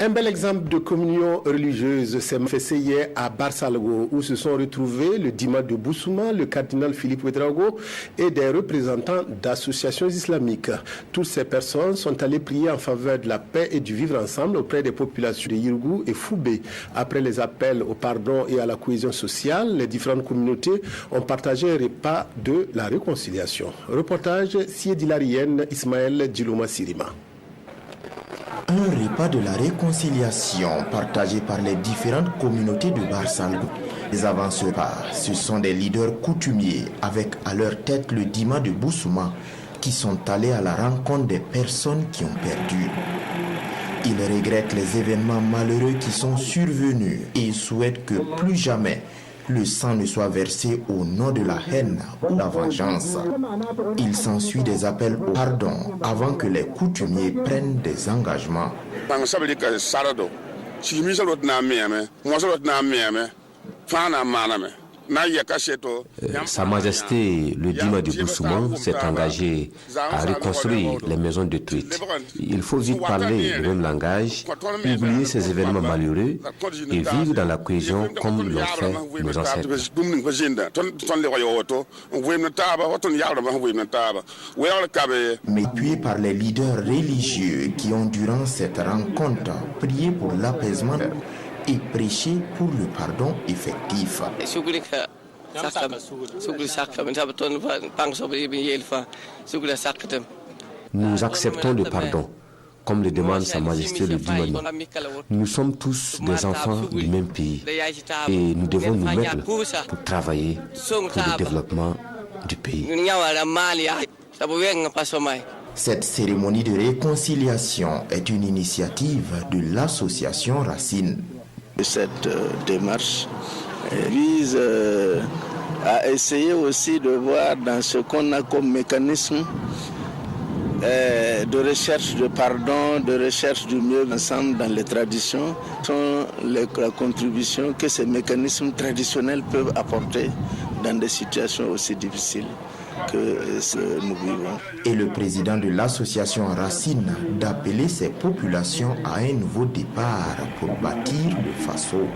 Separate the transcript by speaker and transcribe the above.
Speaker 1: Un bel exemple de communion religieuse s'est manifesté hier à Barsalgo, où se sont retrouvés le Dima de Boussouma, le cardinal Philippe Ouedraogo et des représentants d'associations islamiques. Toutes ces personnes sont allées prier en faveur de la paix et du vivre ensemble auprès des populations de Yirgou et Foubé. Après les appels au pardon et à la cohésion sociale, les différentes communautés ont partagé un repas de la réconciliation. Reportage Siedilarienne Ismaël Djilouma Sirima.
Speaker 2: Un repas de la réconciliation partagé par les différentes communautés de Barsalgo. Les avanceurs, ce sont des leaders coutumiers avec à leur tête le Dima de Boussouma qui sont allés à la rencontre des personnes qui ont perdu. Ils regrettent les événements malheureux qui sont survenus et souhaitent que plus jamais le sang ne soit versé au nom de la haine ou la vengeance. Il s'ensuit des appels au pardon avant que les coutumiers prennent des engagements.
Speaker 3: Sa Majesté, le Dima de Boussouma, s'est engagé à reconstruire les maisons détruites. Il faut vite parler le même langage, oublier ces événements malheureux et vivre dans la cohésion comme l'ont fait nos ancêtres.
Speaker 2: Mais tués par les leaders religieux qui ont durant cette rencontre prié pour l'apaisement et prêcher pour le pardon effectif.
Speaker 3: Nous acceptons le pardon, comme le demande Sa Majesté le Dima. Nous sommes tous des enfants du même pays et nous devons nous mettre pour travailler pour le développement du pays.
Speaker 2: Cette cérémonie de réconciliation est une initiative de l'association Racine.
Speaker 4: Cette démarche vise à essayer aussi de voir dans ce qu'on a comme mécanisme de recherche de pardon, de recherche du mieux ensemble dans les traditions, sont la contribution que ces mécanismes traditionnels peuvent apporter dans des situations aussi difficiles que nous vivons.
Speaker 2: Et le président de l'association Racine d'appeler ces populations à un nouveau départ pour bâtir le Faso.